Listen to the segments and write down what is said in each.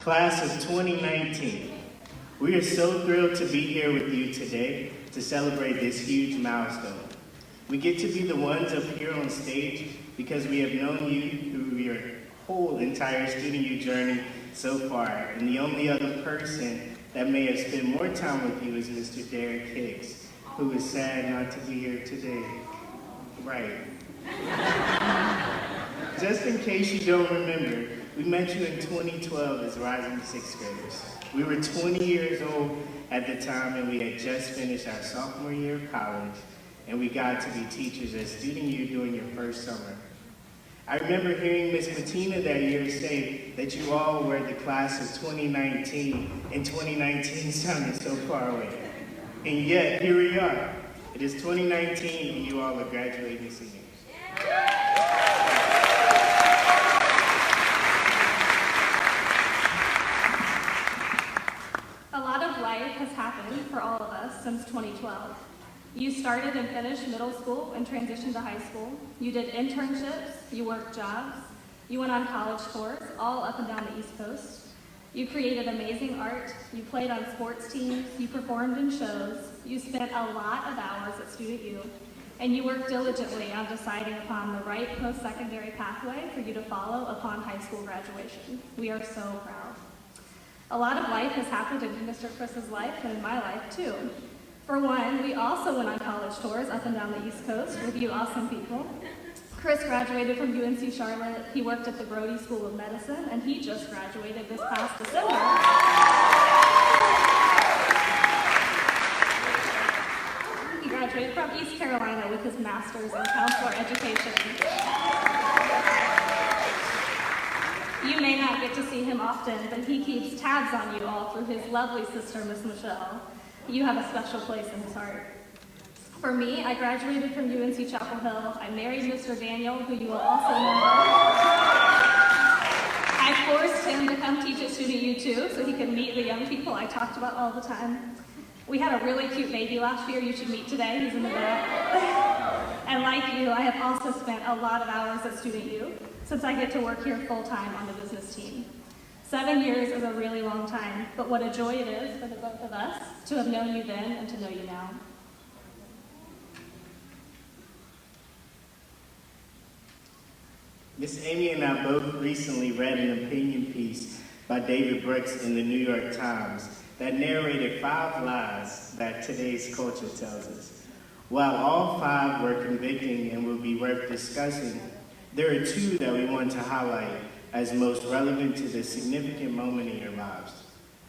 Class of 2019, we are so thrilled to be here with you today to celebrate this huge milestone. We get to be the ones up here on stage because we have known you through your whole entire Student U journey so far, and the only other person that may have spent more time with you is Mr. Derek Hicks, who is sad not to be here today. Right. Just in case you don't remember, we met you in 2012 as rising 6th graders. We were 20 years old at the time, and we had just finished our sophomore year of college, and we got to be teachers at Student U during your first summer. I remember hearing Ms. Patina that year say that you all were the class of 2019, and 2019 sounded so far away. And yet, here we are. It is 2019, and you all are graduating seniors. Has happened for all of us since 2012. You started and finished middle school and transitioned to high school. You did internships, you worked jobs, you went on college tours all up and down the East Coast. You created amazing art, you played on sports teams, you performed in shows, you spent a lot of hours at Student U, and you worked diligently on deciding upon the right post-secondary pathway for you to follow upon high school graduation. We are so proud. A lot of life has happened in Mr. Chris's life and in my life too. For one, we also went on college tours up and down the East Coast with you awesome people. Chris graduated from UNC Charlotte. He worked at the Brody School of Medicine, and he just graduated this past December. He graduated from East Carolina with his master's in counselor education. You may not get to see him often, but he keeps tabs on you all through his lovely sister, Miss Michelle. You have a special place in his heart. For me, I graduated from UNC Chapel Hill. I married Mr. Daniel, who you will also know. I forced him to come teach at Student U too, so he could meet the young people I talked about all the time. We had a really cute baby last year you should meet today. He's in the back. And like you, I have also spent a lot of hours at Student U, since I get to work here full-time on the business team. 7 years is a really long time, but what a joy it is for the both of us to have known you then and to know you now. Miss Amy and I both recently read an opinion piece by David Brooks in the New York Times that narrated 5 lies that today's culture tells us. While all 5 were convicting and will be worth discussing, there are 2 that we want to highlight as most relevant to this significant moment in your lives.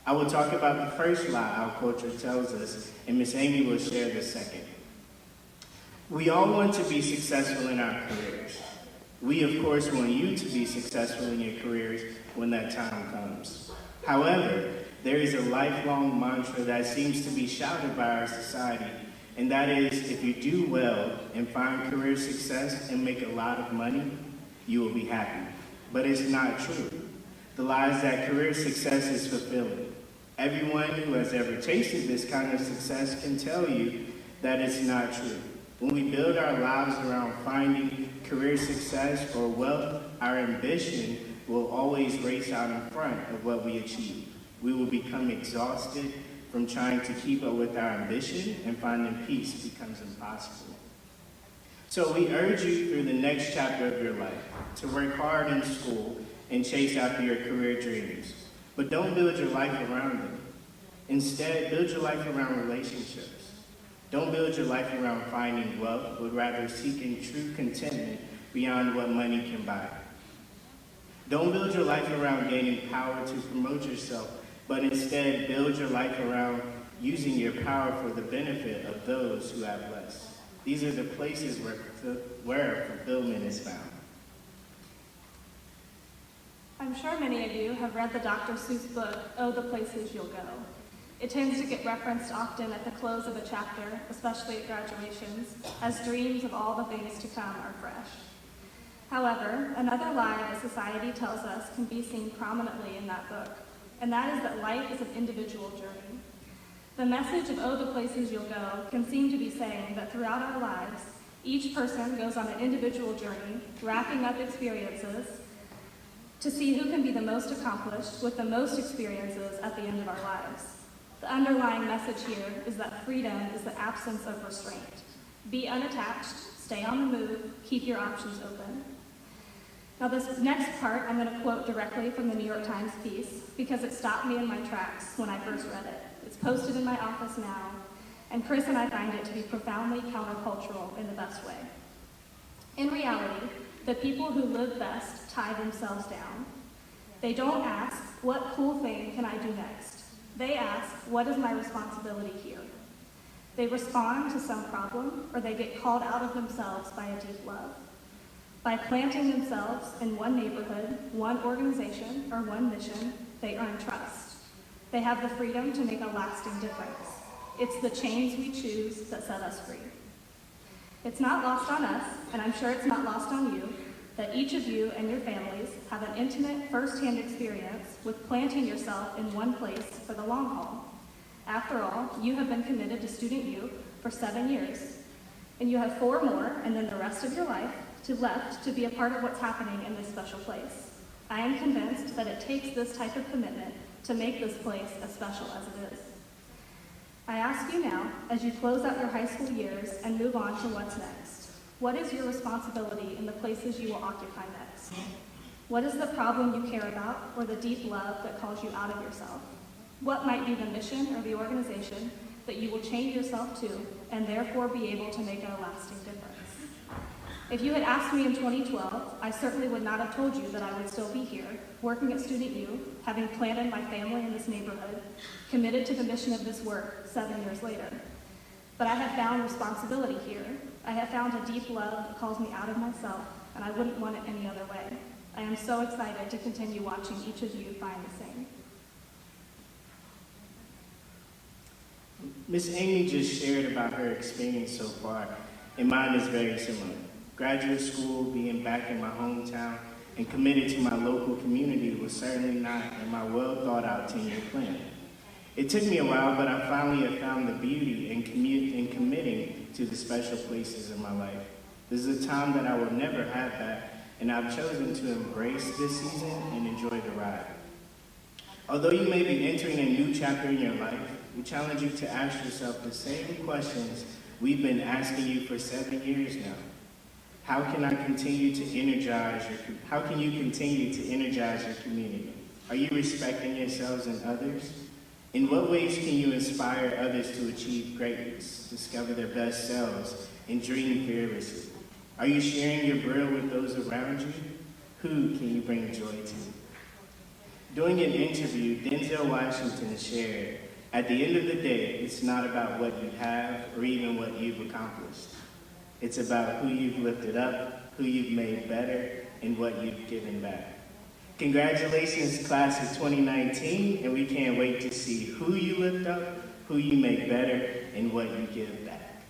I will talk about the first lie our culture tells us, and Miss Amy will share the second. We all want to be successful in our careers. We, of course, want you to be successful in your careers when that time comes. However, there is a lifelong mantra that seems to be shouted by our society, and that is, if you do well and find career success and make a lot of money, you will be happy. But it's not true. The lie is that career success is fulfilling. Everyone who has ever tasted this kind of success can tell you that it's not true. When we build our lives around finding career success or wealth, our ambition will always race out in front of what we achieve. We will become exhausted from trying to keep up with our ambition, and finding peace becomes impossible. So we urge you through the next chapter of your life to work hard in school and chase after your career dreams. But don't build your life around them. Instead, build your life around relationships. Don't build your life around finding wealth, but rather seeking true contentment beyond what money can buy. Don't build your life around gaining power to promote yourself, but instead build your life around using your power for the benefit of those who have less. These are the places where fulfillment is found. I'm sure many of you have read the Dr. Seuss book, Oh, the Places You'll Go. It tends to get referenced often at the close of a chapter, especially at graduations, as dreams of all the things to come are fresh. However, another lie that society tells us can be seen prominently in that book, and that is that life is an individual journey. The message of Oh, the Places You'll Go can seem to be saying that throughout our lives, each person goes on an individual journey, racking up experiences to see who can be the most accomplished with the most experiences at the end of our lives. The underlying message here is that freedom is the absence of restraint. Be unattached, stay on the move, keep your options open. Now this next part I'm going to quote directly from the New York Times piece because it stopped me in my tracks when I first read it. It's posted in my office now, and Chris and I find it to be profoundly countercultural in the best way. In reality, the people who live best tie themselves down. They don't ask, what cool thing can I do next? They ask, what is my responsibility here? They respond to some problem, or they get called out of themselves by a deep love. By planting themselves in one neighborhood, one organization, or one mission, they earn trust. They have the freedom to make a lasting difference. It's the chains we choose that set us free. It's not lost on us, and I'm sure it's not lost on you, that each of you and your families have an intimate, first-hand experience with planting yourself in one place for the long haul. After all, you have been committed to Student U for 7 years, and you have 4 more, and then the rest of your life, left to be a part of what's happening in this special place. I am convinced that it takes this type of commitment to make this place as special as it is. I ask you now, as you close out your high school years and move on to what's next, what is your responsibility in the places you will occupy next? What is the problem you care about or the deep love that calls you out of yourself? What might be the mission or the organization that you will change yourself to and therefore be able to make a lasting difference? If you had asked me in 2012, I certainly would not have told you that I would still be here, working at Student U, having planted my family in this neighborhood, committed to the mission of this work 7 years later. But I have found responsibility here. I have found a deep love that calls me out of myself, and I wouldn't want it any other way. I am so excited to continue watching each of you find the same. Miss Amy just shared about her experience so far, and mine is very similar. Graduate school, being back in my hometown, and committed to my local community was certainly not in my well-thought-out 10-year plan. It took me a while, but I finally have found the beauty in committing to the special places in my life. This is a time that I will never have back, and I've chosen to embrace this season and enjoy the ride. Although you may be entering a new chapter in your life, we challenge you to ask yourself the same questions we've been asking you for 7 years now. How can you continue to energize your community? Are you respecting yourselves and others? In what ways can you inspire others to achieve greatness, discover their best selves, and dream fearlessly? Are you sharing your brilliance with those around you? Who can you bring joy to? During an interview, Denzel Washington shared, at the end of the day, it's not about what you have or even what you've accomplished. It's about who you've lifted up, who you've made better, and what you've given back. Congratulations, class of 2019, and we can't wait to see who you lift up, who you make better, and what you give back.